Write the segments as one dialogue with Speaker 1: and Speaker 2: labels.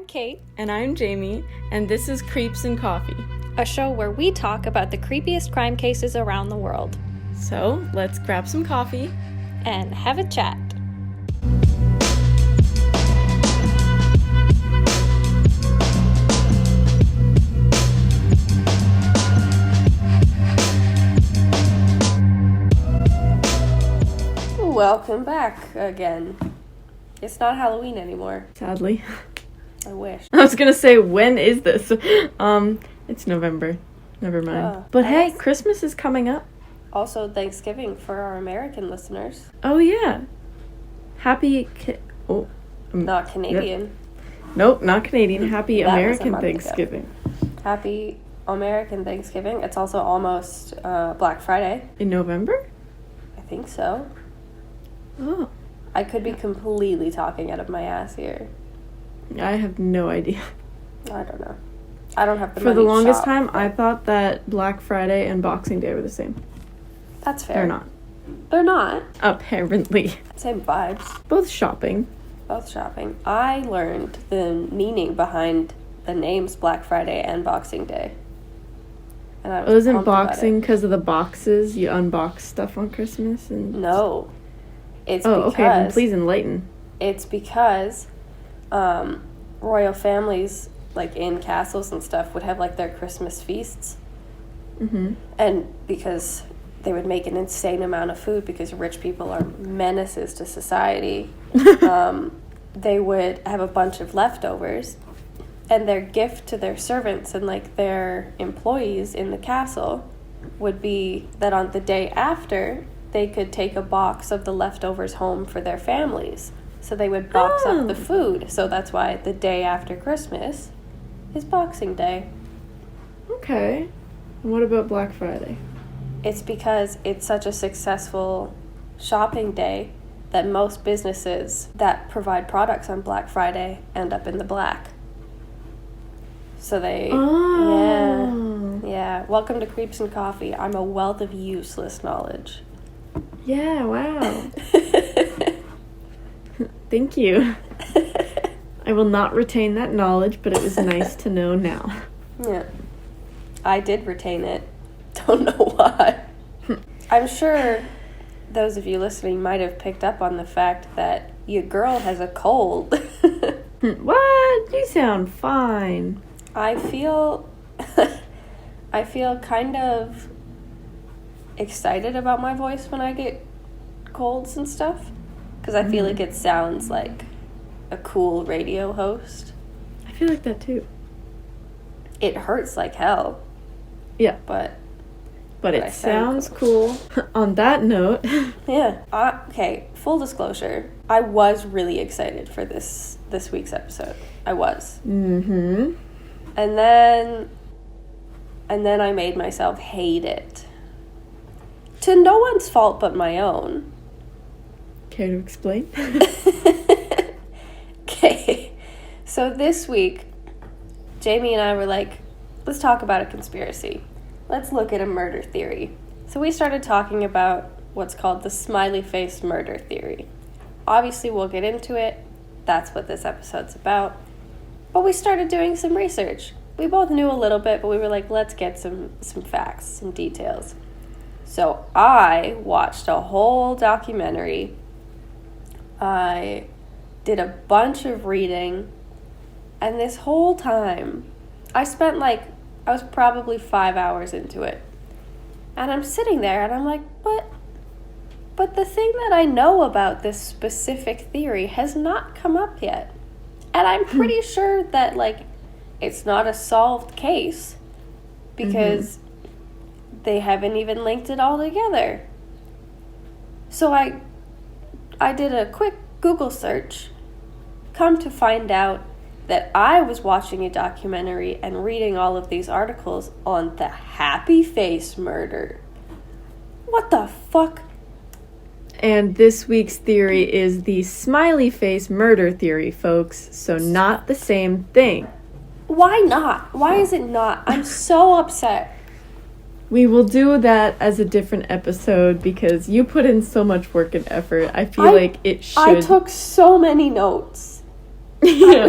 Speaker 1: I'm Kate.
Speaker 2: And I'm Jamie, and this is Creeps and Coffee,
Speaker 1: a show where we talk about the creepiest crime cases around the world.
Speaker 2: So, let's grab some coffee
Speaker 1: and have a chat. Welcome back again. It's not Halloween anymore.
Speaker 2: Sadly.
Speaker 1: I wish.
Speaker 2: I was gonna say, when is this? It's November. Never mind. But hey, Christmas is coming up.
Speaker 1: Also Thanksgiving for our American listeners.
Speaker 2: Oh yeah. Happy
Speaker 1: not Canadian.
Speaker 2: Yep. Nope, not Canadian. Happy American Thanksgiving.
Speaker 1: Happy American Thanksgiving. It's also almost Black Friday.
Speaker 2: In November?
Speaker 1: I think so.
Speaker 2: Oh.
Speaker 1: I could be completely talking out of my ass here.
Speaker 2: I have no idea.
Speaker 1: I don't know. I don't have the
Speaker 2: money. For the longest time, I thought that Black Friday and Boxing Day were the same.
Speaker 1: That's fair.
Speaker 2: They're not.
Speaker 1: They're not.
Speaker 2: Apparently.
Speaker 1: Same vibes.
Speaker 2: Both shopping.
Speaker 1: I learned the meaning behind the names Black Friday and Boxing Day. And I was
Speaker 2: Wasn't boxing because of the boxes? You unbox stuff on Christmas? And
Speaker 1: No. It's
Speaker 2: because... okay, then please enlighten.
Speaker 1: It's because royal families, like in castles and stuff, would have like their Christmas feasts.
Speaker 2: Mm-hmm.
Speaker 1: And because they would make an insane amount of food because rich people are menaces to society, they would have a bunch of leftovers. And their gift to their servants and like their employees in the castle would be that on the day after, they could take a box of the leftovers home for their families. So they would box up the food. So that's why the day after Christmas is Boxing Day.
Speaker 2: Okay. And what about Black Friday?
Speaker 1: It's because it's such a successful shopping day that most businesses that provide products on Black Friday end up in the black. So they... Yeah. Welcome to Creeps and Coffee. I'm a wealth of useless knowledge.
Speaker 2: Yeah, wow. Thank you. I will not retain that knowledge, but it was nice to know now.
Speaker 1: Yeah. I did retain it. Don't know why. I'm sure those of you listening might have picked up on the fact that your girl has a cold.
Speaker 2: What? You sound fine.
Speaker 1: I feel kind of excited about my voice when I get colds and stuff, because I feel like it sounds like a cool radio host.
Speaker 2: I feel like that too.
Speaker 1: It hurts like hell.
Speaker 2: Yeah.
Speaker 1: But
Speaker 2: it sounds cool. On that note.
Speaker 1: Yeah. Okay, full disclosure. I was really excited for this week's episode. I was.
Speaker 2: Mm-hmm.
Speaker 1: And then I made myself hate it. To no one's fault but my own.
Speaker 2: Care to explain?
Speaker 1: Okay. So this week, Jamie and I were like, let's talk about a conspiracy. Let's look at a murder theory. So we started talking about what's called the Smiley face murder theory. Obviously, we'll get into it. That's what this episode's about. But we started doing some research. We both knew a little bit, but we were like, let's get some facts, some details. So I watched a whole documentary. I did a bunch of reading. And this whole time, I was probably 5 hours into it. And I'm sitting there and I'm like, but the thing that I know about this specific theory has not come up yet. And I'm pretty sure that, it's not a solved case because they haven't even linked it all together. So I did a quick Google search, come to find out that I was watching a documentary and reading all of these articles on the happy face murder. What the fuck?
Speaker 2: And this week's theory is the smiley face murder theory, folks. So not the same thing.
Speaker 1: Why not? Why is it not? I'm so upset.
Speaker 2: We will do that as a different episode because you put in so much work and effort. I feel like it should.
Speaker 1: I took so many notes.
Speaker 2: Yeah.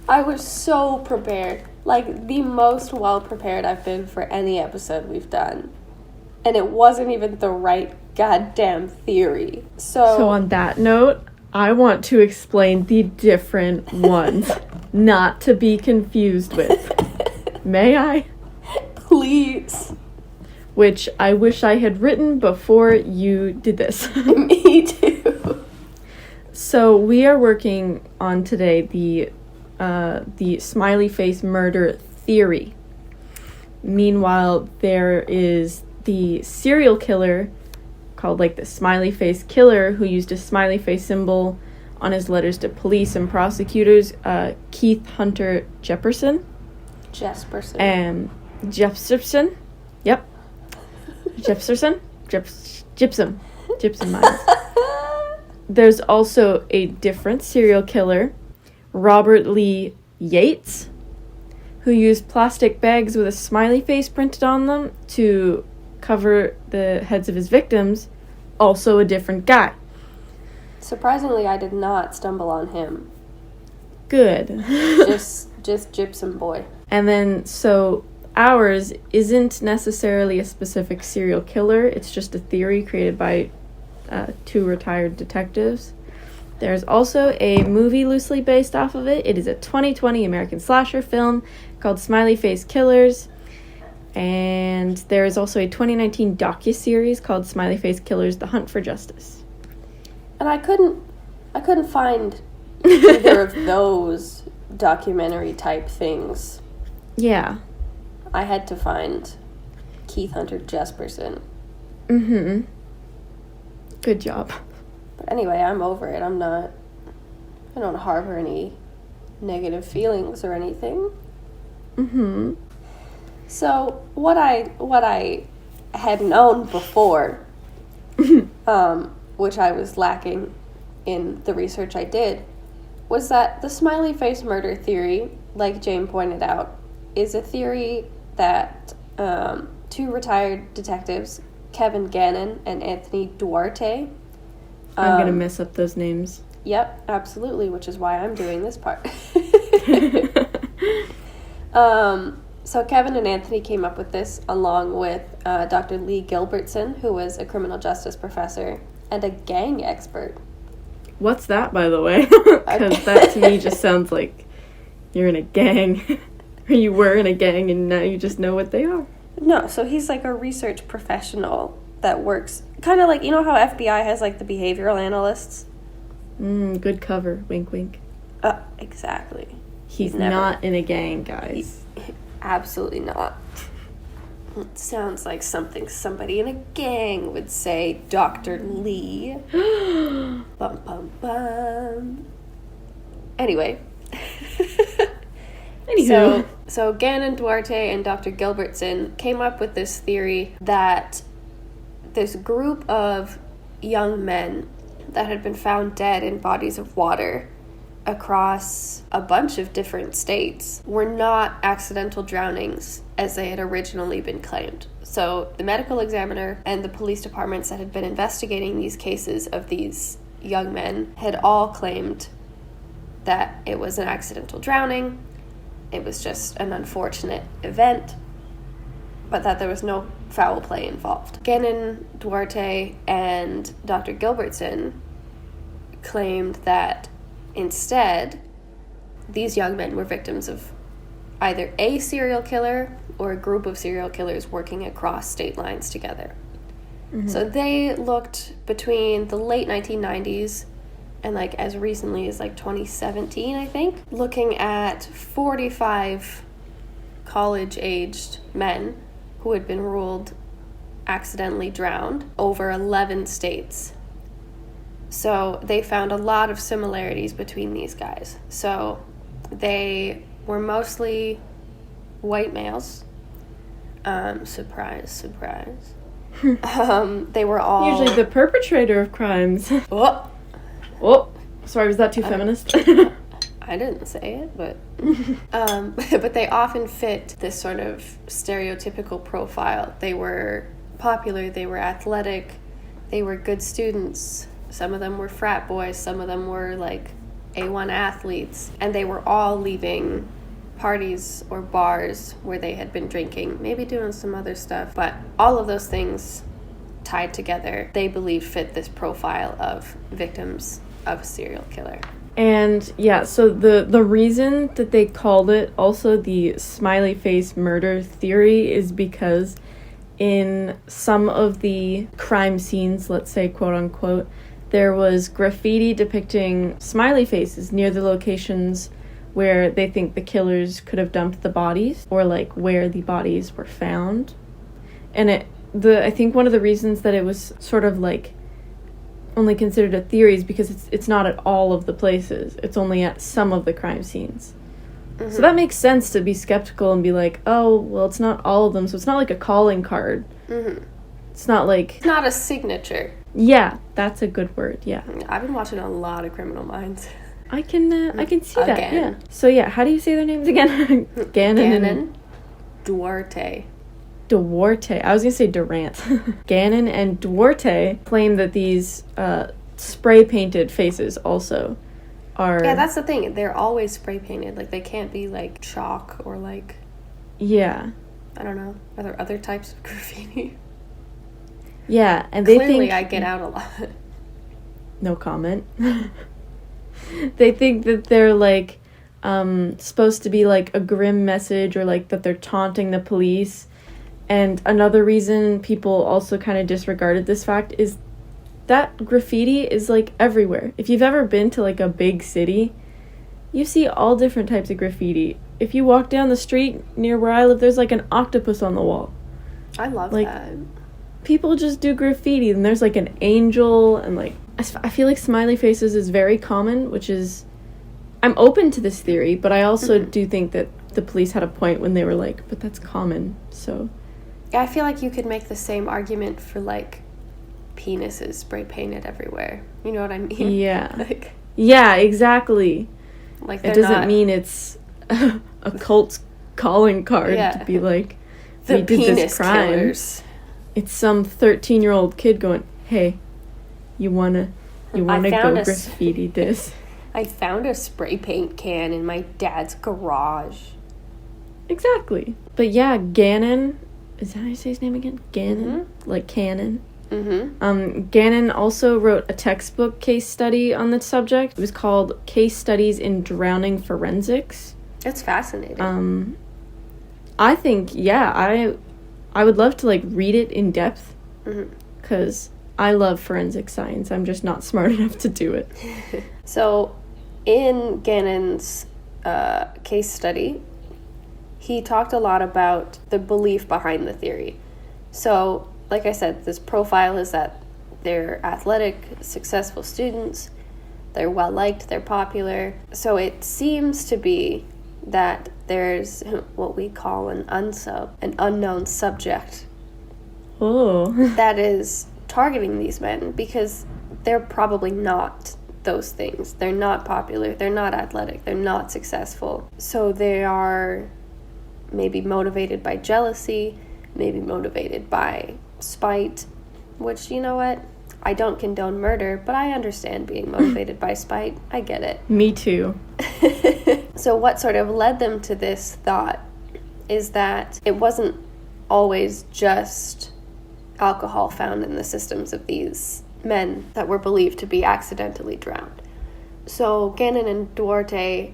Speaker 1: I was so prepared. Like, the most well-prepared I've been for any episode we've done. And it wasn't even the right goddamn theory.
Speaker 2: So on that note, I want to explain the different ones, not to be confused with. May I?
Speaker 1: Please.
Speaker 2: Which I wish I had written before you did this.
Speaker 1: Me too.
Speaker 2: So we are working on today the smiley face murder theory. Meanwhile, there is the serial killer called like the smiley face killer who used a smiley face symbol on his letters to police and prosecutors, Keith Hunter Jefferson.
Speaker 1: Jesperson.
Speaker 2: Jefferson. Yep. Jefferson. Gypsum mines. There's also a different serial killer, Robert Lee Yates, who used plastic bags with a smiley face printed on them to cover the heads of his victims. Also a different guy.
Speaker 1: Surprisingly, I did not stumble on him.
Speaker 2: Good.
Speaker 1: just gypsum boy.
Speaker 2: And then, so ours isn't necessarily a specific serial killer. It's just a theory created by two retired detectives. There's also a movie loosely based off of it. It is a 2020 American slasher film called Smiley Face Killers. And there is also a 2019 docuseries called Smiley Face Killers: The Hunt for Justice.
Speaker 1: And I couldn't find either of those documentary type things.
Speaker 2: Yeah.
Speaker 1: I had to find Keith Hunter Jesperson.
Speaker 2: Mm-hmm. Good job.
Speaker 1: But anyway, I'm over it. I don't harbor any negative feelings or anything.
Speaker 2: Mm-hmm.
Speaker 1: So what I had known before, which I was lacking in the research I did, was that the smiley face murder theory, like Jane pointed out, is a theory that two retired detectives, Kevin Gannon and Anthony Duarte.
Speaker 2: I'm going to mess up those names.
Speaker 1: Yep, absolutely, which is why I'm doing this part. So Kevin and Anthony came up with this along with Dr. Lee Gilbertson, who was a criminal justice professor and a gang expert.
Speaker 2: What's that, by the way? Because that to me just sounds like you're in a gang. Or you were in a gang and now you just know what they are.
Speaker 1: No, so he's like a research professional that works kind of like, you know how FBI has like the behavioral analysts?
Speaker 2: Good cover. Wink, wink.
Speaker 1: Exactly.
Speaker 2: He's not in a gang, guys.
Speaker 1: Absolutely not. It sounds like something somebody in a gang would say, Dr. Lee. Bum, bum, bum. Anyway.
Speaker 2: Anywho.
Speaker 1: So Gannon, Duarte, and Dr. Gilbertson came up with this theory that this group of young men that had been found dead in bodies of water across a bunch of different states were not accidental drownings as they had originally been claimed. So the medical examiner and the police departments that had been investigating these cases of these young men had all claimed that it was an accidental drowning, it was just an unfortunate event, but that there was no foul play involved. Gannon, Duarte, and Dr. Gilbertson claimed that instead, these young men were victims of either a serial killer or a group of serial killers working across state lines together. Mm-hmm. So they looked between the late 1990s and like as recently as like 2017, I think, looking at 45 college-aged men who had been ruled accidentally drowned over 11 states. So they found a lot of similarities between these guys. So they were mostly white males. Surprise, surprise. They were all...
Speaker 2: Usually the perpetrator of crimes. Oh, sorry, was that too feminist?
Speaker 1: I didn't say it, but... but they often fit this sort of stereotypical profile. They were popular, they were athletic, they were good students. Some of them were frat boys, some of them were like A1 athletes, and they were all leaving parties or bars where they had been drinking, maybe doing some other stuff, but all of those things tied together, they believe fit this profile of victims of a serial killer.
Speaker 2: And yeah, so the reason that they called it also the smiley face murder theory is because in some of the crime scenes, let's say, quote unquote, there was graffiti depicting smiley faces near the locations where they think the killers could have dumped the bodies, or like where the bodies were found. And I think one of the reasons that it was sort of like only considered a theory is because it's not at all of the places. It's only at some of the crime scenes. Mm-hmm. So that makes sense to be skeptical and be like, oh, well, it's not all of them, so it's not like a calling card.
Speaker 1: Mm-hmm.
Speaker 2: It's not like...
Speaker 1: It's not a signature.
Speaker 2: Yeah, that's a good word, yeah.
Speaker 1: I've been watching a lot of Criminal Minds.
Speaker 2: I can see
Speaker 1: again.
Speaker 2: that, yeah. So yeah, how do you say their names again?
Speaker 1: Gannon Duarte.
Speaker 2: Duarte. I was going to say Durant. Gannon and Duarte claim that these spray-painted faces also are...
Speaker 1: Yeah, that's the thing. They're always spray-painted. Like, they can't be, like, chalk or, like...
Speaker 2: Yeah.
Speaker 1: I don't know. Are there other types of graffiti?
Speaker 2: Yeah, and they
Speaker 1: Clearly,
Speaker 2: think...
Speaker 1: I get out a lot.
Speaker 2: No comment. They think that they're, like, supposed to be, like, a grim message, or, like, that they're taunting the police. And another reason people also kind of disregarded this fact is that graffiti is, like, everywhere. If you've ever been to, like, a big city, you see all different types of graffiti. If you walk down the street near where I live, there's, like, an octopus on the wall.
Speaker 1: I love
Speaker 2: like,
Speaker 1: that.
Speaker 2: People just do graffiti, and there's, like, an angel, and, like, I feel like smiley faces is very common, which is... I'm open to this theory, but I also do think that the police had a point when they were like, but that's common, so...
Speaker 1: Yeah, I feel like you could make the same argument for, like, penises spray-painted everywhere. You know what I mean?
Speaker 2: Yeah.
Speaker 1: Like,
Speaker 2: yeah, exactly.
Speaker 1: Like,
Speaker 2: it doesn't mean it's a cult's calling card to be like, we did this crime. Killers. It's some 13-year-old kid going, hey, you wanna go graffiti this?
Speaker 1: I found a spray paint can in my dad's garage.
Speaker 2: Exactly. But yeah, Gannon... Is that how you say his name again? Gannon?
Speaker 1: Mm-hmm.
Speaker 2: Like Cannon?
Speaker 1: Mm-hmm.
Speaker 2: Gannon also wrote a textbook case study on the subject. It was called Case Studies in Drowning Forensics.
Speaker 1: That's fascinating.
Speaker 2: I think, yeah, I would love to, like, read it in depth. Because I love forensic science. I'm just not smart enough to do it.
Speaker 1: So, in Gannon's case study... he talked a lot about the belief behind the theory. So, like I said, this profile is that they're athletic, successful students, they're well-liked, they're popular. So it seems to be that there's what we call an unknown subject.
Speaker 2: Oh.
Speaker 1: That is targeting these men, because they're probably not those things. They're not popular, they're not athletic, they're not successful. So they are... maybe motivated by jealousy, maybe motivated by spite, which, you know what? I don't condone murder, but I understand being motivated by spite. I get it.
Speaker 2: Me too.
Speaker 1: So what sort of led them to this thought is that it wasn't always just alcohol found in the systems of these men that were believed to be accidentally drowned. So Gannon and Duarte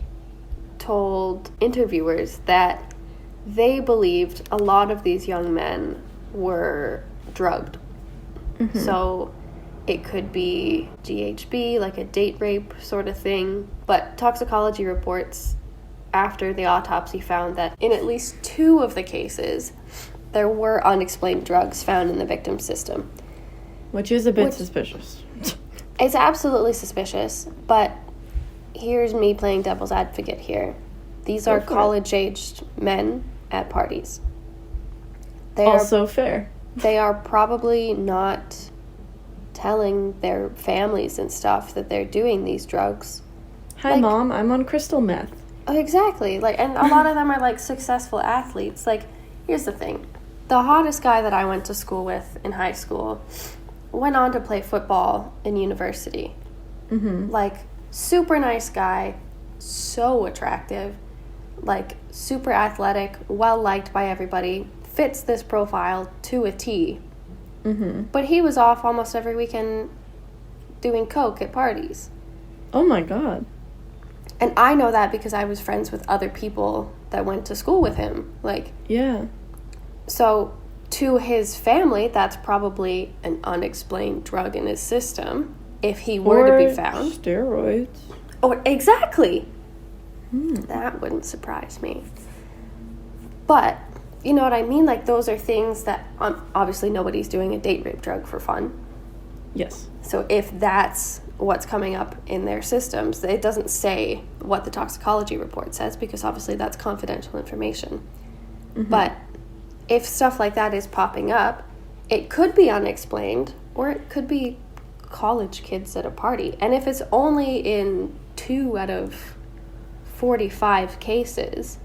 Speaker 1: told interviewers that they believed a lot of these young men were drugged. Mm-hmm. So it could be GHB, like a date rape sort of thing. But toxicology reports after the autopsy found that in at least 2 of the cases, there were unexplained drugs found in the victim's system.
Speaker 2: Which is a bit suspicious.
Speaker 1: It's absolutely suspicious, but here's me playing devil's advocate here. These are college-aged men at parties.
Speaker 2: Fair.
Speaker 1: They are probably not telling their families and stuff that they're doing these drugs.
Speaker 2: Hi, Mom, I'm on crystal meth.
Speaker 1: Oh, exactly. Like, and a lot of them are, like, successful athletes. Like, here's the thing. The hottest guy that I went to school with in high school went on to play football in university. Mm-hmm. Like, super nice guy, so attractive, like super athletic, well liked by everybody, fits this profile to a T.
Speaker 2: Mm-hmm.
Speaker 1: But he was off almost every weekend doing coke at parties.
Speaker 2: Oh my God.
Speaker 1: And I know that because I was friends with other people that went to school with him. Like,
Speaker 2: Yeah.
Speaker 1: so to his family, that's probably an unexplained drug in his system if he were to be found.
Speaker 2: Steroids.
Speaker 1: Or exactly. That wouldn't surprise me. But, you know what I mean? Like, those are things that obviously nobody's doing a date rape drug for fun.
Speaker 2: Yes.
Speaker 1: So if that's what's coming up in their systems, it doesn't say what the toxicology report says because obviously that's confidential information.
Speaker 2: Mm-hmm.
Speaker 1: But if stuff like that is popping up, it could be unexplained or it could be college kids at a party. And if it's only in 2 out of 45 cases,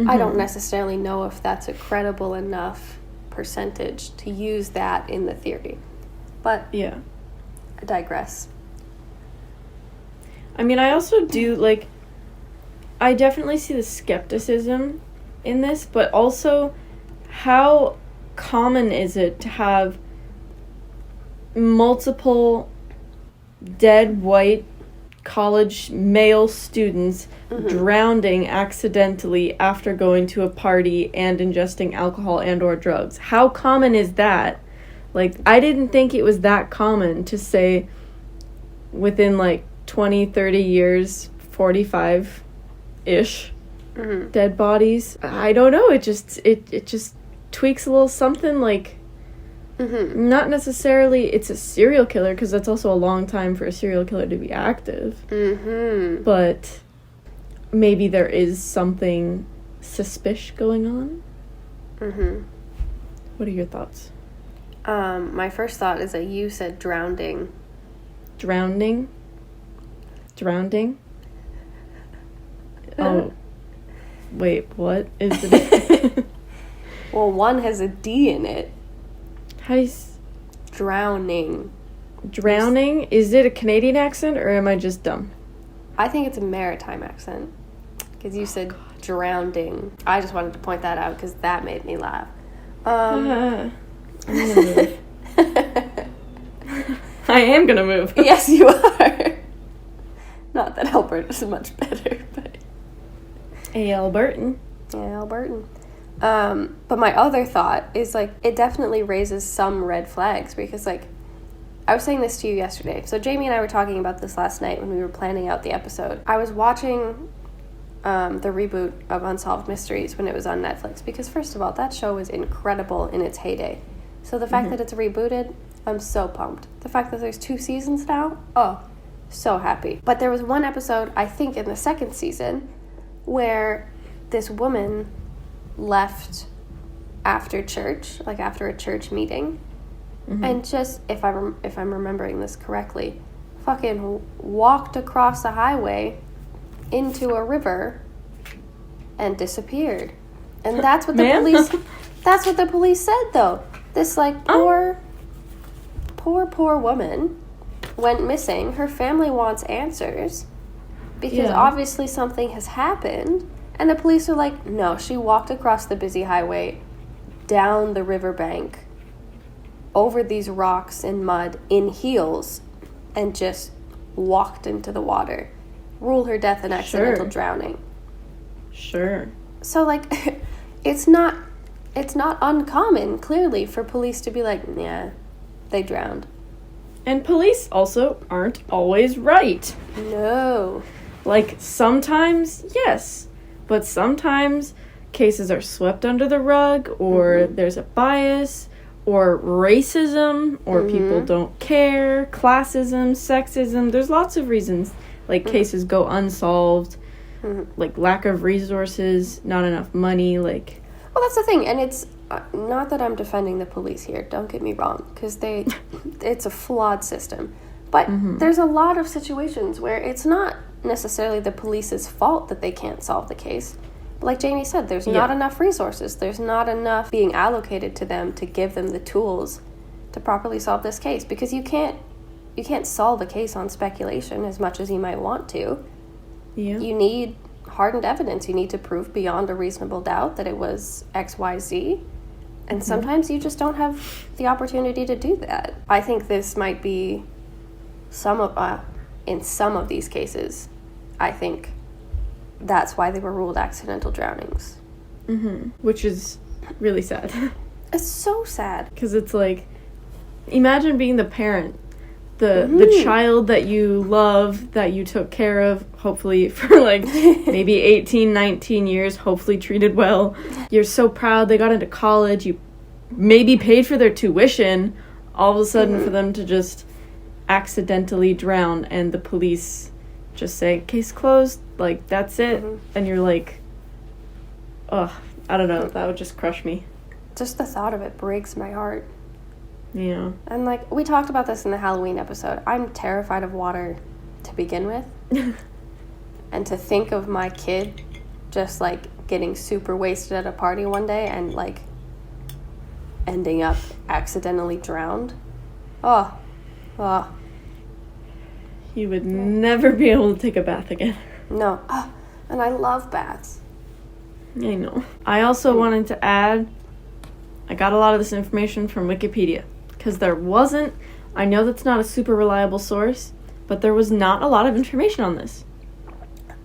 Speaker 1: I don't necessarily know if that's a credible enough percentage to use that in the theory. But
Speaker 2: yeah,
Speaker 1: I digress.
Speaker 2: I mean, I also do, like, I definitely see the skepticism in this, but also how common is it to have multiple dead white college male students drowning accidentally after going to a party and ingesting alcohol and or drugs? How common is that? Like, I didn't think it was that common to say within, like, 20, 30 years, 45-ish dead bodies. I don't know, it just tweaks a little something, like, not necessarily it's a serial killer, because that's also a long time for a serial killer to be active. But maybe there is something suspicious going on. What are your thoughts?
Speaker 1: My first thought is that you said drowning.
Speaker 2: Drowning? Oh, wait, what is the...
Speaker 1: Well, one has a D in it.
Speaker 2: How do you...
Speaker 1: Drowning.
Speaker 2: Drowning? Is it a Canadian accent, or am I just dumb?
Speaker 1: I think it's a maritime accent. Because you said drowning. I just wanted to point that out because that made me laugh.
Speaker 2: I'm gonna move. I am gonna move.
Speaker 1: Yes, you are. Not that Alberta's much better, but...
Speaker 2: Hey, Albertan.
Speaker 1: Yeah, Albertan. But my other thought is, like, it definitely raises some red flags because, like, I was saying this to you yesterday. So Jamie and I were talking about this last night when we were planning out the episode. I was watching the reboot of Unsolved Mysteries when it was on Netflix because, first of all, that show was incredible in its heyday. So the fact that it's rebooted, I'm so pumped. The fact that there's 2 seasons now, oh, so happy. But there was one episode, I think in the 2nd season, where this woman left after church, like after a church meeting, and just, if I'm remembering this correctly, fucking walked across the highway into a river and disappeared. And that's what the police said, though. This, like, poor woman went missing. Her family wants answers because obviously something has happened. And the police are like, no, she walked across the busy highway, down the riverbank, over these rocks and mud, in heels, and just walked into the water. Rule her death an accidental drowning.
Speaker 2: Sure.
Speaker 1: So, like, it's not uncommon, clearly, for police to be like, yeah, they drowned.
Speaker 2: And police also aren't always right.
Speaker 1: No.
Speaker 2: Like, sometimes, yes. But sometimes cases are swept under the rug, or there's a bias, or racism, or people don't care, classism, sexism. There's lots of reasons, like, cases go unsolved, like, lack of resources, not enough money, like...
Speaker 1: Well, that's the thing, and it's not that I'm defending the police here, don't get me wrong, because it's a flawed system. But there's a lot of situations where it's not necessarily the police's fault that they can't solve the case. But like Jamie said, there's not enough resources. There's not enough being allocated to them to give them the tools to properly solve this case. Because you can't solve a case on speculation as much as you might want to.
Speaker 2: Yeah.
Speaker 1: You need hardened evidence. You need to prove beyond a reasonable doubt that it was XYZ. And sometimes you just don't have the opportunity to do that. I think this might be in some of these cases, I think that's why they were ruled accidental drownings.
Speaker 2: Which is really sad.
Speaker 1: It's so sad.
Speaker 2: Because it's like, imagine being the parent, the child that you love, that you took care of, hopefully for like maybe 18, 19 years, hopefully treated well. You're so proud they got into college, you maybe paid for their tuition, all of a sudden for them to just accidentally drown and the police just say, case closed, like, that's it. And you're like, ugh, I don't know, that would just crush me.
Speaker 1: Just the thought of it breaks my heart.
Speaker 2: Yeah.
Speaker 1: And, like, we talked about this in the Halloween episode. I'm terrified of water to begin with. And to think of my kid just, like, getting super wasted at a party one day and, like, ending up accidentally drowned. Oh.
Speaker 2: You would never be able to take a bath again.
Speaker 1: No. And I love baths.
Speaker 2: I know. I also wanted to add, I got a lot of this information from Wikipedia. Because there wasn't, I know that's not a super reliable source, but there was not a lot of information on this.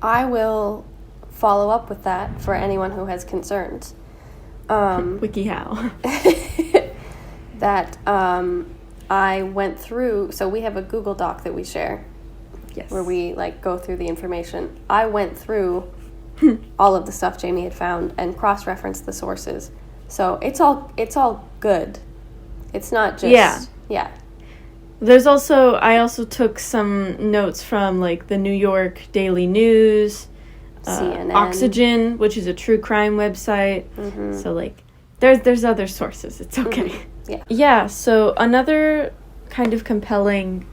Speaker 1: I will follow up with that for anyone who has concerns.
Speaker 2: WikiHow.
Speaker 1: That I went through, so we have a Google Doc that we share.
Speaker 2: Yes.
Speaker 1: Where we, like, go through the information. I went through all of the stuff Jamie had found and cross-referenced the sources. So it's all good. It's not just... Yeah.
Speaker 2: There's also, I also took some notes from, like, the New York Daily News,
Speaker 1: CNN.
Speaker 2: Oxygen, which is a true crime website. So, like, there's other sources. It's okay.
Speaker 1: Yeah.
Speaker 2: Yeah, so another kind of compelling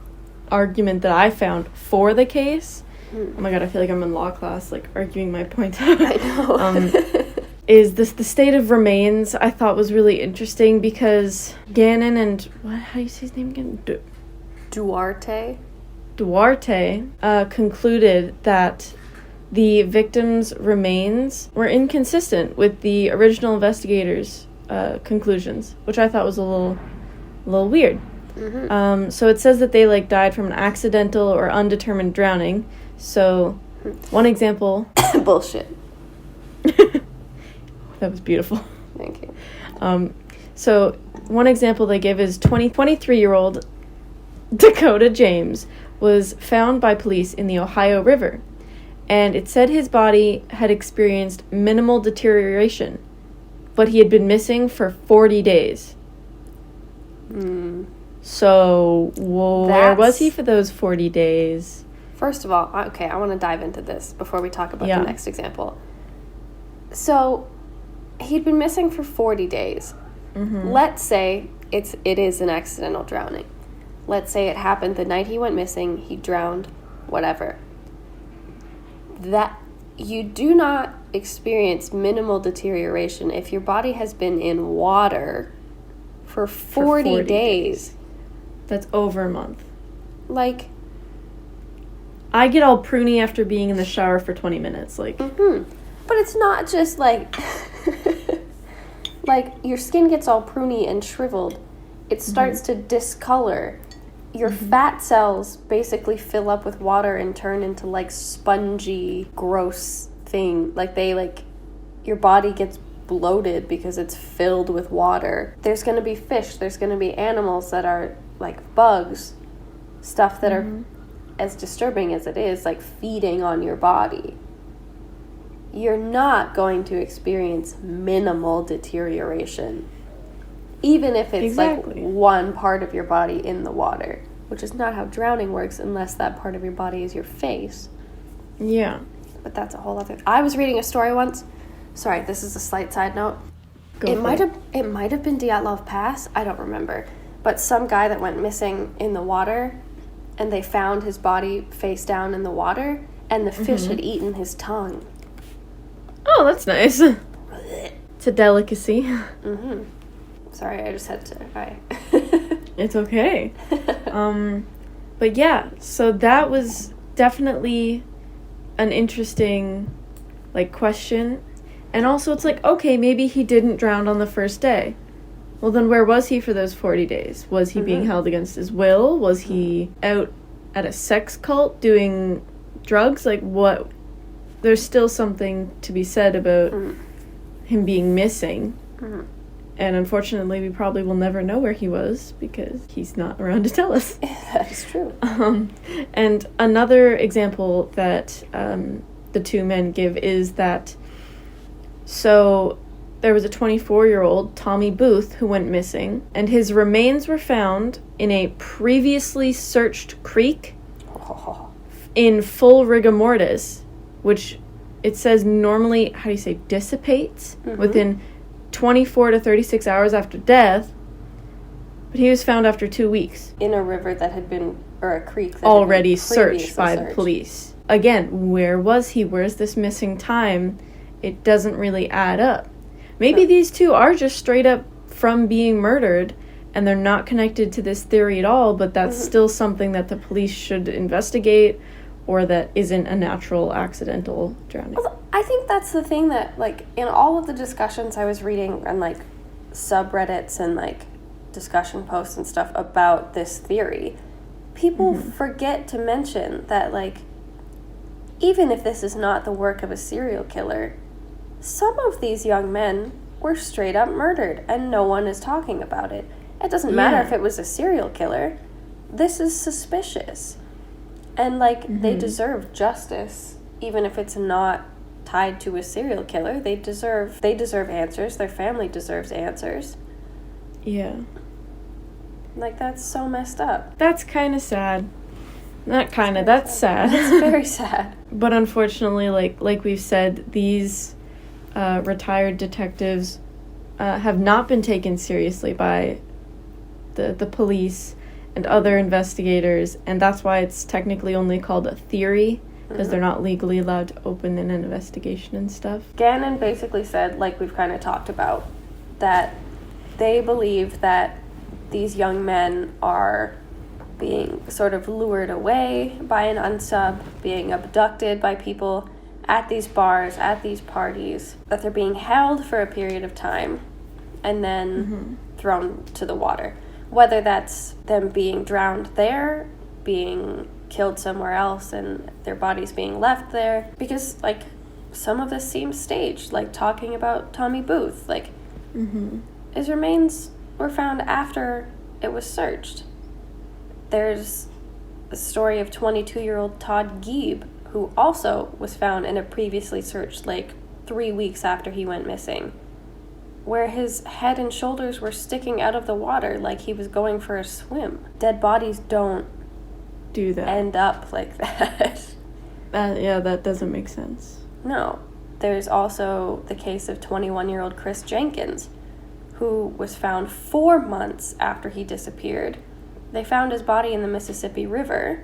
Speaker 2: argument that I found for the case, oh my god, I feel like I'm in law class, like, arguing my point.
Speaker 1: I know.
Speaker 2: Is this the state of remains. I thought was really interesting because Gannon and, how do you say his name again?
Speaker 1: Duarte
Speaker 2: concluded that the victims' remains were inconsistent with the original investigators' conclusions, which I thought was a little weird. So it says that they, like, died from an accidental or undetermined drowning. So one example.
Speaker 1: Bullshit.
Speaker 2: That was beautiful.
Speaker 1: Thank you.
Speaker 2: So one example they give is 23-year-old Dakota James was found by police in the Ohio River, and it said his body had experienced minimal deterioration, but he had been missing for 40 days. So where was he for those 40 days?
Speaker 1: First of all, okay, I want to dive into this before we talk about the next example. So he'd been missing for 40 days. Let's say it is an accidental drowning. Let's say it happened the night he went missing, he drowned, whatever. That you do not experience minimal deterioration if your body has been in water for 40 days.
Speaker 2: That's over a month.
Speaker 1: Like,
Speaker 2: I get all pruny after being in the shower for 20 minutes, like.
Speaker 1: But it's not just like, like, your skin gets all pruny and shriveled. It starts to discolor. Your fat cells basically fill up with water and turn into, like, spongy, gross thing. Like, your body gets bloated because it's filled with water. There's going to be fish. There's going to be animals that are, like, bugs. Stuff that are as disturbing as it is, like, feeding on your body. You're not going to experience minimal deterioration, even if it's like one part of your body in the water, which is not how drowning works unless that part of your body is your face.
Speaker 2: Yeah.
Speaker 1: But that's a whole other... I was reading a story once. Sorry, this is a slight side note. It might have been Dyatlov Pass. I don't remember. But some guy that went missing in the water, and they found his body face down in the water, and the fish had eaten his tongue.
Speaker 2: Oh, that's nice. It's a delicacy.
Speaker 1: Sorry, I just had to...
Speaker 2: It's okay. But yeah, so that was definitely an interesting, like, question. And also it's like, okay, maybe he didn't drown on the first day. Well, then where was he for those 40 days? Was he being held against his will? Was he out at a sex cult doing drugs? Like, what? There's still something to be said about him being missing. And unfortunately, we probably will never know where he was because he's not around to tell us.
Speaker 1: That is true.
Speaker 2: And another example that the two men give is that, so there was a 24-year-old, Tommy Booth, who went missing, and his remains were found in a previously searched creek in full rigor mortis, which it says normally, how do you say, dissipates within 24 to 36 hours after death, but he was found after 2 weeks.
Speaker 1: In a river that had been, or a creek that
Speaker 2: already
Speaker 1: had been
Speaker 2: searched by the police. Again, where was he? Where's this missing time? It doesn't really add up. Maybe these two are just straight up from being murdered, and they're not connected to this theory at all, but that's still something that the police should investigate, or that isn't a natural accidental drowning.
Speaker 1: Well, I think that's the thing that, like, in all of the discussions I was reading on, like, subreddits and, like, discussion posts and stuff about this theory, people forget to mention that, like, even if this is not the work of a serial killer, some of these young men were straight up murdered, and no one is talking about it. It doesn't matter if it was a serial killer. This is suspicious. And, like, they deserve justice, even if it's not tied to a serial killer. They deserve answers. Their family deserves answers.
Speaker 2: Yeah.
Speaker 1: Like, that's so messed up.
Speaker 2: That's kind of sad. Not kind of, that's sad.
Speaker 1: It's very sad.
Speaker 2: But unfortunately, like we've said, these retired detectives have not been taken seriously by the police and other investigators, and that's why it's technically only called a theory, because they're not legally allowed to open an investigation and stuff.
Speaker 1: Gannon basically said, like we've kind of talked about, that they believe that these young men are being sort of lured away by an unsub, being abducted by people at these bars, at these parties, that they're being held for a period of time and then thrown to the water. Whether that's them being drowned there, being killed somewhere else, and their bodies being left there. Because, like, some of this seems staged, like talking about Tommy Booth. Like, his remains were found after it was searched. There's the story of 22-year-old Todd Gieb, who also was found in a previously searched lake 3 weeks after he went missing, where his head and shoulders were sticking out of the water like he was going for a swim. Dead bodies don't
Speaker 2: do that.
Speaker 1: End up like that.
Speaker 2: Yeah, that doesn't make sense.
Speaker 1: No. There's also the case of 21-year-old Chris Jenkins, who was found 4 months after he disappeared. They found his body in the Mississippi River,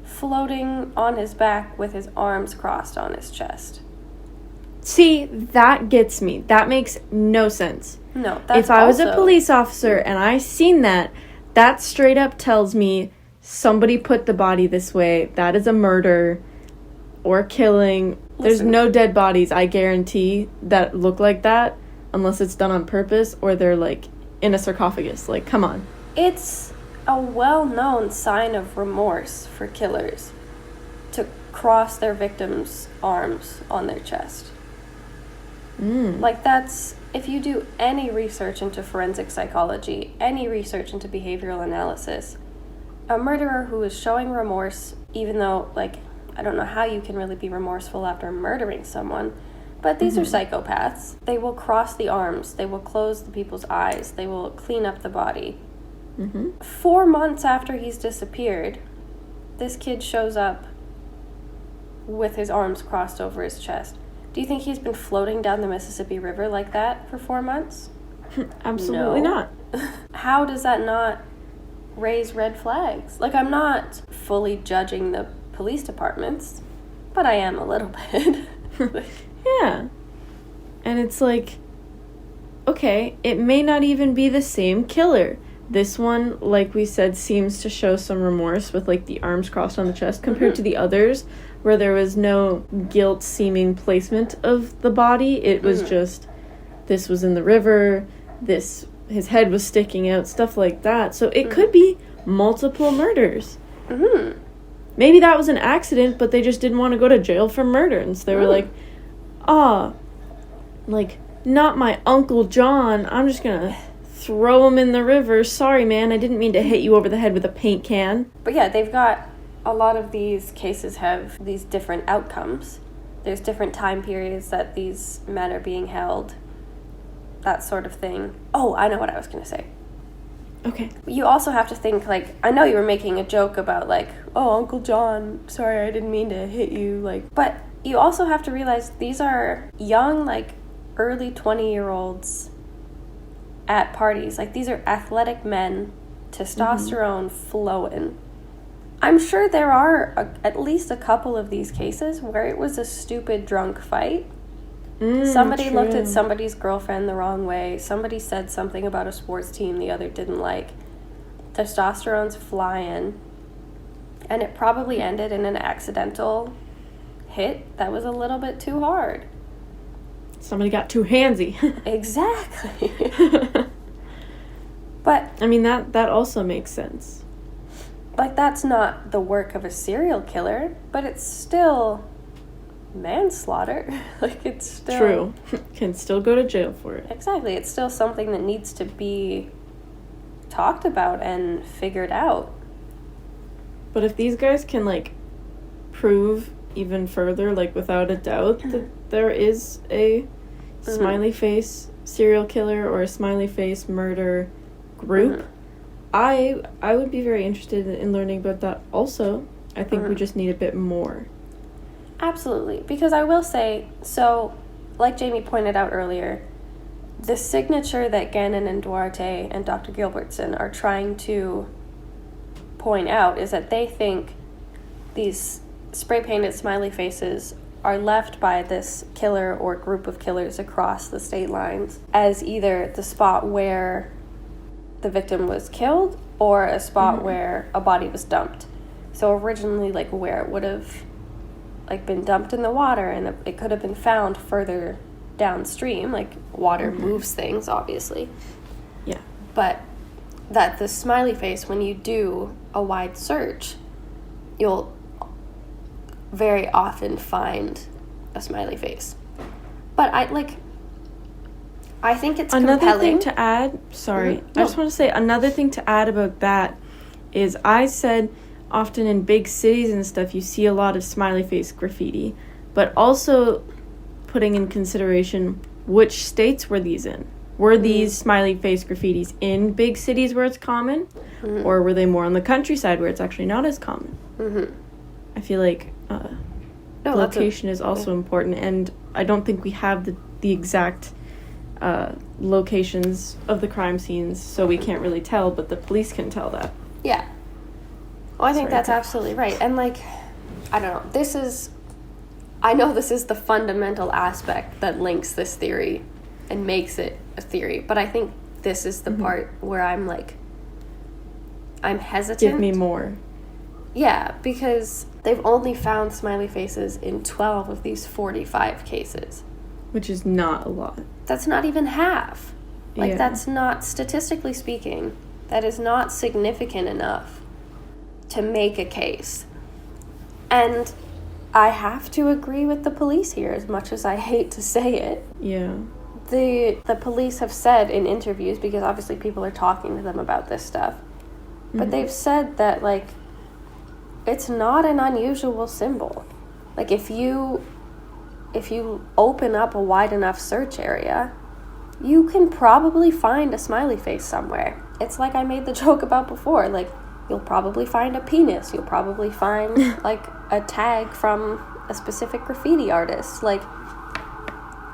Speaker 1: floating on his back with his arms crossed on his chest.
Speaker 2: See, that gets me. That makes no sense.
Speaker 1: No, that's
Speaker 2: if I was a police officer and I seen that, that straight up tells me somebody put the body this way. That is a murder or killing. There's no dead bodies, I guarantee, that look like that unless it's done on purpose or they're, like, in a sarcophagus. Like, come on.
Speaker 1: It's a well-known sign of remorse for killers to cross their victims' arms on their chest. Like, that's, if you do any research into forensic psychology, any research into behavioral analysis, a murderer who is showing remorse, even though, like, I don't know how you can really be remorseful after murdering someone, but these are psychopaths. They will cross the arms, they will close the people's eyes, they will clean up the body. 4 months after he's disappeared, this kid shows up with his arms crossed over his chest. Do you think he's been floating down the Mississippi River like that for 4 months?
Speaker 2: Absolutely not.
Speaker 1: How does that not raise red flags? Like, I'm not fully judging the police departments, but I am a little bit.
Speaker 2: Yeah. And it's like, okay, it may not even be the same killer, This one, like we said, seems to show some remorse with, like, the arms crossed on the chest compared to the others, where there was no guilt-seeming placement of the body. It was just, this was in the river, his head was sticking out, stuff like that. So it could be multiple murders. Maybe that was an accident, but they just didn't want to go to jail for murder. And so they were like, like, not my Uncle John. I'm just gonna throw him in the river. Sorry, man, I didn't mean to hit you over the head with a paint can.
Speaker 1: But yeah, they've got, a lot of these cases have these different outcomes. There's different time periods that these men are being held, that sort of thing. Oh, I know what I was going to say.
Speaker 2: Okay.
Speaker 1: You also have to think, like, I know you were making a joke about, like, oh, Uncle John, sorry, I didn't mean to hit you, like, but you also have to realize these are young, like, early 20-year-olds at parties. Like, these are athletic men, testosterone flowing. I'm sure there are at least a couple of these cases where it was a stupid drunk fight. Somebody looked at somebody's girlfriend the wrong way. Somebody said something about a sports team the other didn't like. Testosterone's flying. And it probably ended in an accidental hit that was a little bit too hard.
Speaker 2: Somebody got too handsy.
Speaker 1: Exactly. But
Speaker 2: I mean, that also makes sense.
Speaker 1: Like, that's not the work of a serial killer, but it's still manslaughter. Like, it's still...
Speaker 2: True. Can still go to jail for it.
Speaker 1: Exactly. It's still something that needs to be talked about and figured out.
Speaker 2: But if these guys can, like, prove even further, like, without a doubt, that there is a smiley face serial killer or a smiley face murder group, I would be very interested in learning about that also. I think we just need a bit more.
Speaker 1: Absolutely. Because I will say, so, like Jamie pointed out earlier, the signature that Gannon and Duarte and Dr. Gilbertson are trying to point out is that they think these spray-painted smiley faces are left by this killer or group of killers across the state lines as either the spot where the victim was killed or a spot where a body was dumped. So originally, like, where it would have, like, been dumped in the water, and it could have been found further downstream. Like, water moves things, obviously.
Speaker 2: Yeah.
Speaker 1: But that the smiley face, when you do a wide search, you'll very often find a smiley face. But I think it's
Speaker 2: another
Speaker 1: compelling.
Speaker 2: Thing to add, sorry,
Speaker 1: No.
Speaker 2: I just want to say another thing to add about that is I said often in big cities and stuff you see a lot of smiley face graffiti, but also putting in consideration which states were these in. Were these smiley face graffitis in big cities where it's common, or were they more on the countryside where it's actually not as common? I feel like location is also important, and I don't think we have the exact locations of the crime scenes, so we can't really tell, but the police can tell that.
Speaker 1: Yeah. Well, I think
Speaker 2: Sorry.
Speaker 1: that's absolutely right. And, like, I don't know, I know this is the fundamental aspect that links this theory and makes it a theory, but I think this is the part where I'm hesitant.
Speaker 2: Give me more.
Speaker 1: Yeah, because they've only found smiley faces in 12 of these 45 cases.
Speaker 2: Which is not a lot.
Speaker 1: That's not even half. Like,
Speaker 2: Yeah.
Speaker 1: that's not, statistically speaking, that is not significant enough to make a case. And I have to agree with the police here, as much as I hate to say it.
Speaker 2: Yeah.
Speaker 1: The police have said in interviews, because obviously people are talking to them about this stuff, but they've said that, like, it's not an unusual symbol. Like, if you open up a wide enough search area, you can probably find a smiley face somewhere. It's like I made the joke about before. Like, you'll probably find a penis. You'll probably find, like, a tag from a specific graffiti artist. Like,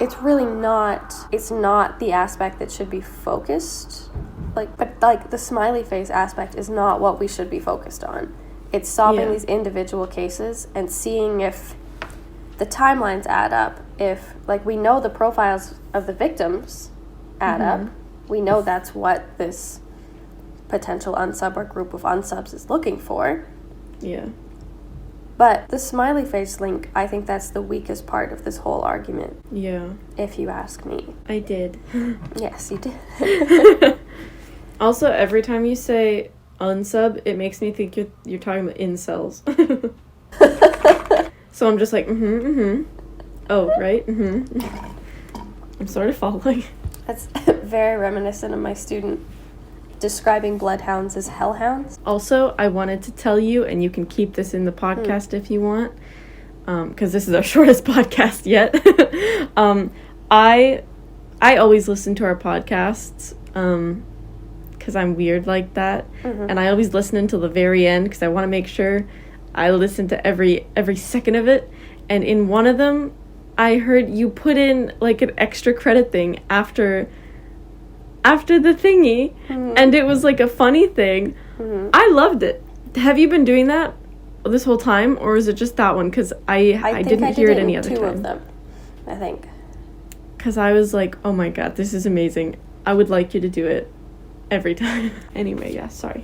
Speaker 1: it's really not, it's not the aspect that should be focused. Like, but, like, the smiley face aspect is not what we should be focused on. It's solving these individual cases and seeing if the timelines add up. If, like, we know the profiles of the victims add up, we know that's what this potential unsub or group of unsubs is looking for.
Speaker 2: Yeah.
Speaker 1: But the smiley face link, I think that's the weakest part of this whole argument.
Speaker 2: Yeah.
Speaker 1: If you ask me.
Speaker 2: I did.
Speaker 1: Yes, you did.
Speaker 2: Also, every time you say unsub, it makes me think you're talking about incels. So I'm just like, Oh, right? I'm sort of following.
Speaker 1: That's very reminiscent of my student describing bloodhounds as hellhounds.
Speaker 2: Also, I wanted to tell you, and you can keep this in the podcast if you want, because this is our shortest podcast yet. I always listen to our podcasts, because I'm weird like that, and I always listen until the very end, because I want to make sure I listen to every second of it, and in one of them, I heard you put in, like, an extra credit thing after the thingy, and it was, like, a funny thing. I loved it. Have you been doing that this whole time, or is it just that one? Because I didn't hear it any other time.
Speaker 1: two of them, I think.
Speaker 2: Because I was like, oh my god, this is amazing. I would like you to do it every time. Anyway, yeah, sorry.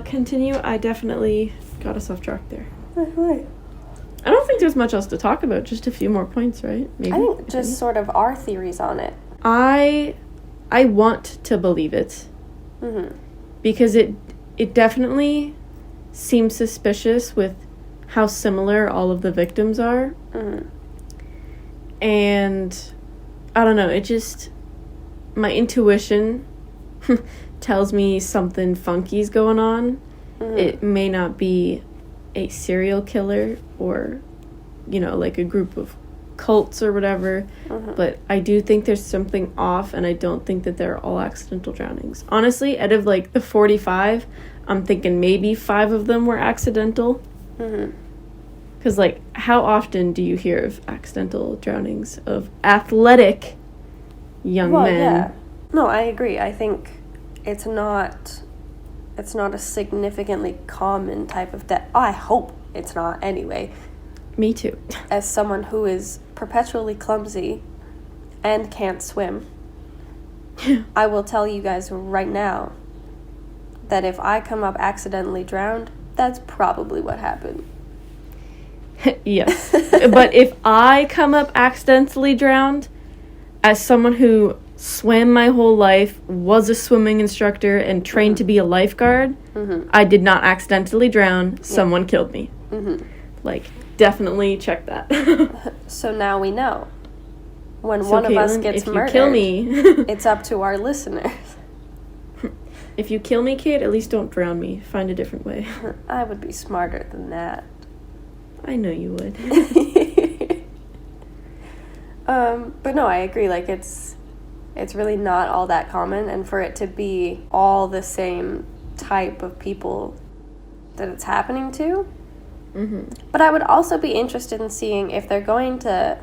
Speaker 2: Continue. I definitely got us off track there.
Speaker 1: Right.
Speaker 2: I don't think there's much else to talk about. Just a few more points, right? Maybe.
Speaker 1: I think just sort of our theories on it.
Speaker 2: I want to believe it. Because it definitely seems suspicious with how similar all of the victims are. And I don't know, it just, my intuition tells me something funky's going on. It may not be a serial killer or, like a group of cults or whatever, but I do think there's something off, and I don't think that they're all accidental drownings. Honestly, out of, like, the 45, I'm thinking maybe 5 of them were accidental. Because, like, how often do you hear of accidental drownings of athletic young men?
Speaker 1: Yeah. No, I agree. I think it's not a significantly common type of death. I hope it's not, anyway.
Speaker 2: Me too.
Speaker 1: As someone who is perpetually clumsy and can't swim, I will tell you guys right now that if I come up accidentally drowned, that's probably what happened.
Speaker 2: Yes. But if I come up accidentally drowned, as someone who swam my whole life, was a swimming instructor, and trained to be a lifeguard, I did not accidentally drown. Someone killed me. Like, definitely check that.
Speaker 1: So now we know. When one of us gets murdered,
Speaker 2: kill me,
Speaker 1: it's up to our listeners.
Speaker 2: If you kill me, Kate, at least don't drown me. Find a different way.
Speaker 1: I would be smarter than that.
Speaker 2: I know you would.
Speaker 1: But no, I agree. Like, it's really not all that common, and for it to be all the same type of people that it's happening to. But I would also be interested in seeing if they're going to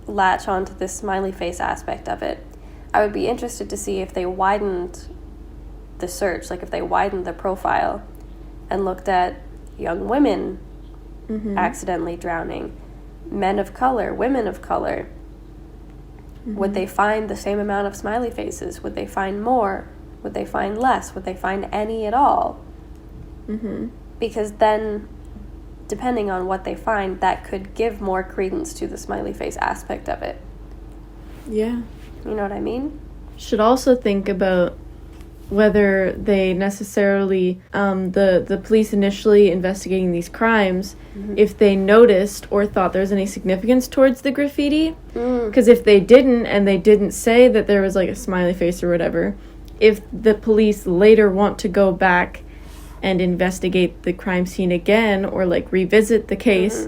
Speaker 1: latch onto this smiley face aspect of it. I would be interested to see if they widened the search, like if they widened the profile and looked at young women accidentally drowning, men of color, women of color. Would they find the same amount of smiley faces? Would they find more? Would they find less? Would they find any at all? Because then, depending on what they find, that could give more credence to the smiley face aspect of it.
Speaker 2: Yeah.
Speaker 1: You know what I mean?
Speaker 2: Should also think about whether they necessarily, the police initially investigating these crimes, if they noticed or thought there was any significance towards the graffiti. Because if they didn't, and they didn't say that there was, like, a smiley face or whatever, if the police later want to go back and investigate the crime scene again, or, like, revisit the case,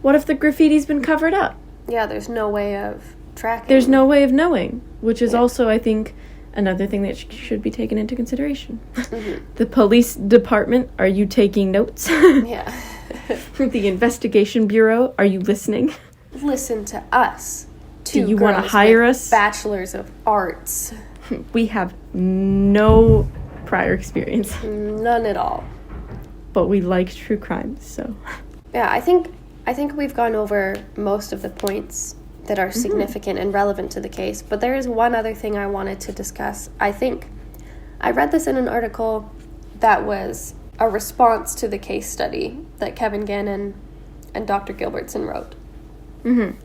Speaker 2: what if the graffiti's been covered up?
Speaker 1: Yeah, there's no way of tracking.
Speaker 2: There's no way of knowing, which is also, I think, another thing that should be taken into consideration. The police department, are you taking notes?
Speaker 1: Yeah.
Speaker 2: The investigation bureau, are you listening?
Speaker 1: Listen to us.
Speaker 2: Do you want to hire us?
Speaker 1: Bachelors of Arts.
Speaker 2: We have no prior experience.
Speaker 1: None at all.
Speaker 2: But we like true crime, so.
Speaker 1: Yeah, I think we've gone over most of the points that are significant and relevant to the case, but there is one other thing I wanted to discuss. I think I read this in an article that was a response to the case study that Kevin Gannon and Dr. Gilbertson wrote.
Speaker 2: Mm-hmm.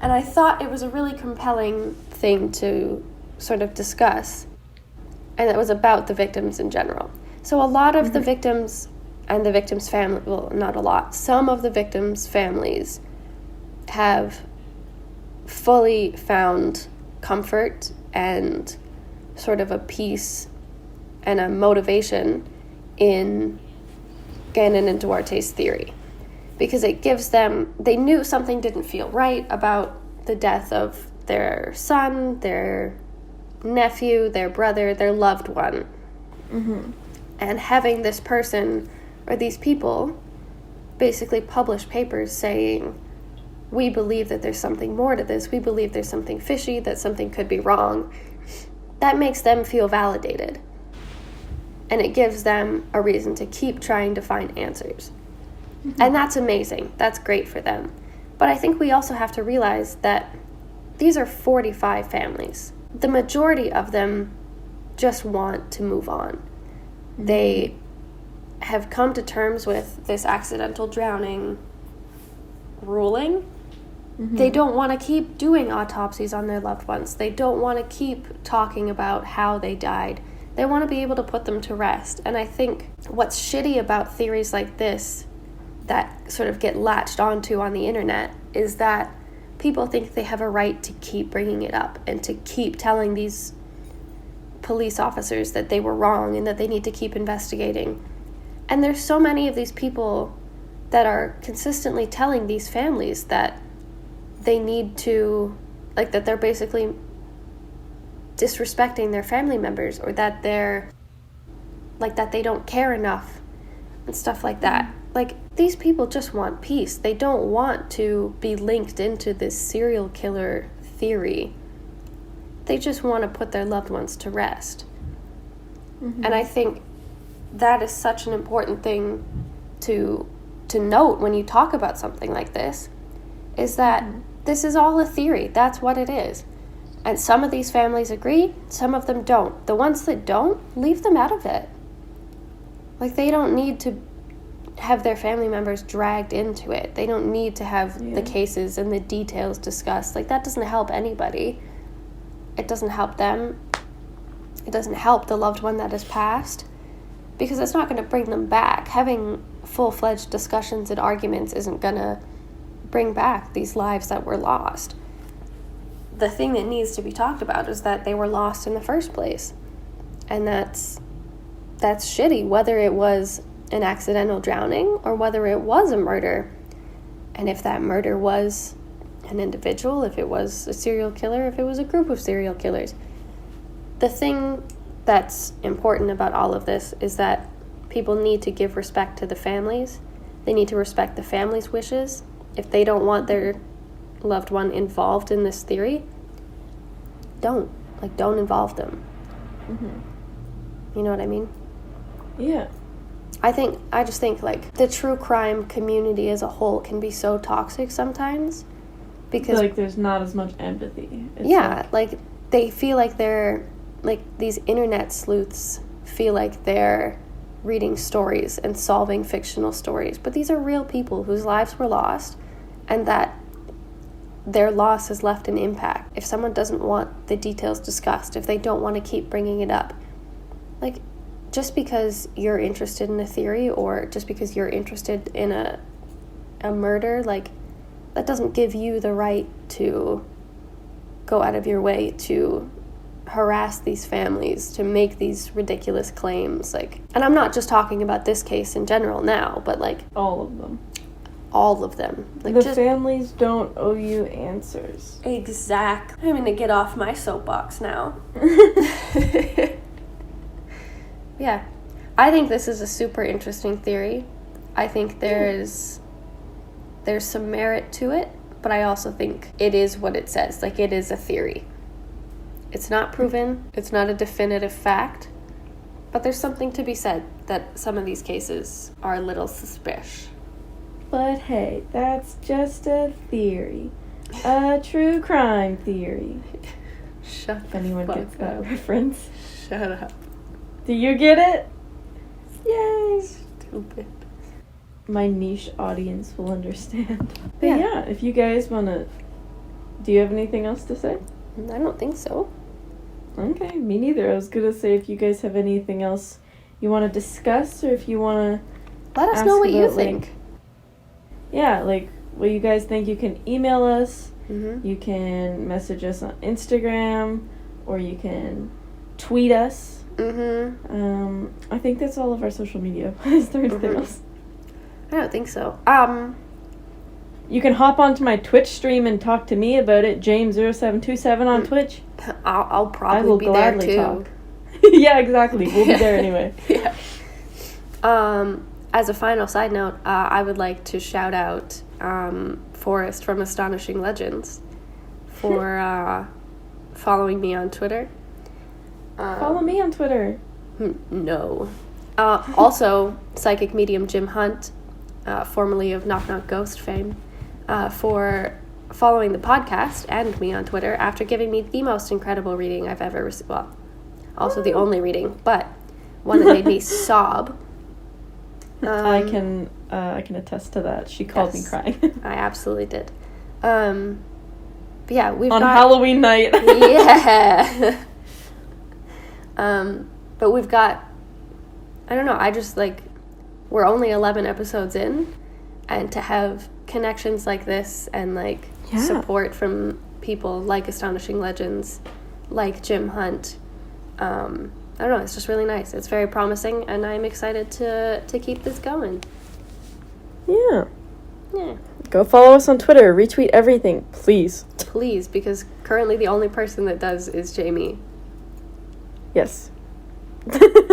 Speaker 1: And I thought it was a really compelling thing to sort of discuss, and it was about the victims in general. So a lot of the victims and the victims' family, well, not a lot, some of the victims' families have fully found comfort and sort of a peace and a motivation in Gannon and Duarte's theory, because it gives them, they knew something didn't feel right about the death of their son, their nephew, their brother, their loved one.
Speaker 2: Mm-hmm.
Speaker 1: And having this person or these people basically publish papers saying, we believe that there's something more to this, we believe there's something fishy, that something could be wrong, that makes them feel validated. And it gives them a reason to keep trying to find answers. Mm-hmm. And that's amazing. That's great for them. But I think we also have to realize that these are 45 families. The majority of them just want to move on. Mm-hmm. They have come to terms with this accidental drowning ruling. Mm-hmm. They don't want to keep doing autopsies on their loved ones. They don't want to keep talking about how they died. They want to be able to put them to rest. And I think what's shitty about theories like this that sort of get latched onto on the internet is that people think they have a right to keep bringing it up and to keep telling these police officers that they were wrong and that they need to keep investigating. And there's so many of these people that are consistently telling these families that they need to, like, that they're basically disrespecting their family members, or that they're, like, that they don't care enough and stuff like that. Like, these people just want peace. They don't want to be linked into this serial killer theory. They just want to put their loved ones to rest. Mm-hmm. And I think that is such an important thing to note when you talk about something like this, is that this is all a theory. That's what it is. And some of these families agree, some of them don't. The ones that don't, leave them out of it. Like, they don't need to have their family members dragged into it. They don't need to have the cases and the details discussed. Like, that doesn't help anybody. It doesn't help them. It doesn't help the loved one that has passed, because it's not going to bring them back. Having full-fledged discussions and arguments isn't going to bring back these lives that were lost. The thing that needs to be talked about is that they were lost in the first place. And that's shitty, whether it was an accidental drowning or whether it was a murder. And if that murder was an individual, if it was a serial killer, if it was a group of serial killers. The thing that's important about all of this is that people need to give respect to the families. They need to respect the families' wishes. If they don't want their loved one involved in this theory, don't involve them. Mm-hmm. You know what I mean?
Speaker 2: Yeah.
Speaker 1: I just think, like, the true crime community as a whole can be so toxic sometimes, because,
Speaker 2: like, there's not as much empathy.
Speaker 1: It's like they feel like they're, like, these internet sleuths feel like they're reading stories and solving fictional stories, but these are real people whose lives were lost, and that their loss has left an impact. If someone doesn't want the details discussed, if they don't want to keep bringing it up, like, just because you're interested in a theory, or just because you're interested in a murder, like, that doesn't give you the right to go out of your way to harass these families, to make these ridiculous claims. Like, and I'm not just talking about this case in general now, but, like,
Speaker 2: all of them.
Speaker 1: Like,
Speaker 2: the families don't owe you answers.
Speaker 1: Exactly. I'm gonna get off my soapbox now. Yeah. I think this is a super interesting theory. I think there's some merit to it, but I also think it is what it says. Like, it is a theory. It's not proven. It's not a definitive fact. But there's something to be said that some of these cases are a little suspicious.
Speaker 2: But hey, that's just a theory. A true crime theory.
Speaker 1: Shut
Speaker 2: if anyone
Speaker 1: the fuck
Speaker 2: gets that
Speaker 1: up.
Speaker 2: reference.
Speaker 1: Shut up.
Speaker 2: Do you get it? Yay!
Speaker 1: Stupid.
Speaker 2: My niche audience will understand. But
Speaker 1: Yeah.
Speaker 2: yeah, if you guys want to... Do you have anything else to say?
Speaker 1: I don't think so.
Speaker 2: Okay, me neither. I was going to say if you guys have anything else you want to discuss, or if you want to...
Speaker 1: Let us know what you think.
Speaker 2: Yeah, like, what you guys think. You can email us.
Speaker 1: Mm-hmm.
Speaker 2: You can message us on Instagram, or you can tweet us.
Speaker 1: Mm-hmm.
Speaker 2: I think that's all of our social media. Is there anything else?
Speaker 1: I don't think so.
Speaker 2: You can hop onto my Twitch stream and talk to me about it, James0727 on Twitch.
Speaker 1: I'll
Speaker 2: I
Speaker 1: probably
Speaker 2: will
Speaker 1: be there
Speaker 2: gladly
Speaker 1: too.
Speaker 2: talk. Yeah, exactly. We'll be there anyway.
Speaker 1: Yeah. As a final side note, I would like to shout out Forrest from Astonishing Legends for following me on Twitter.
Speaker 2: Follow me on Twitter.
Speaker 1: No. Also, psychic medium Jim Hunt, formerly of Knock Knock Ghost fame, for following the podcast and me on Twitter after giving me the most incredible reading I've ever received. Well, also the only reading, but one that made me sob.
Speaker 2: I can attest to that. She called me crying.
Speaker 1: I absolutely did. But yeah, we've
Speaker 2: on
Speaker 1: got...
Speaker 2: Halloween night.
Speaker 1: Yeah. But we've got... I don't know, I just, like... We're only 11 episodes in, and to have connections like this and, like, support from people like Astonishing Legends, like Jim Hunt, I don't know, it's just really nice. It's very promising, and I'm excited to keep this going.
Speaker 2: Yeah.
Speaker 1: Yeah.
Speaker 2: Go follow us on Twitter. Retweet everything, please.
Speaker 1: Please, because currently the only person that does is Jamie.
Speaker 2: Yes.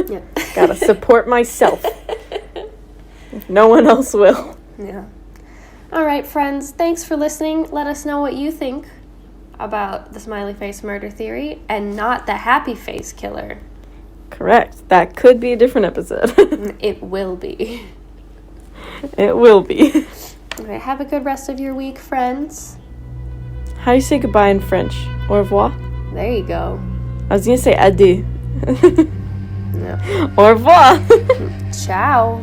Speaker 1: Yeah.
Speaker 2: Gotta support myself. If no one else will.
Speaker 1: Yeah. All right, friends. Thanks for listening. Let us know what you think about the smiley face murder theory and not the happy face killer.
Speaker 2: Correct. That could be a different episode.
Speaker 1: It will be.
Speaker 2: It will be.
Speaker 1: All right. Have a good rest of your week, friends.
Speaker 2: How do you say goodbye in French? Au revoir?
Speaker 1: There you go.
Speaker 2: I was gonna say adieu.
Speaker 1: No.
Speaker 2: Au revoir.
Speaker 1: Ciao.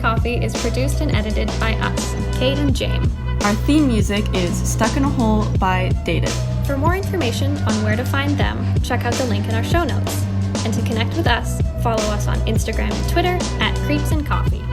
Speaker 1: Coffee is produced and edited by us, Kate and James.
Speaker 2: Our theme music is Stuck in a Hole by Dated.
Speaker 1: For more information on where to find them, check out the link in our show notes. And to connect with us, follow us on Instagram and Twitter @CreepsandCoffee.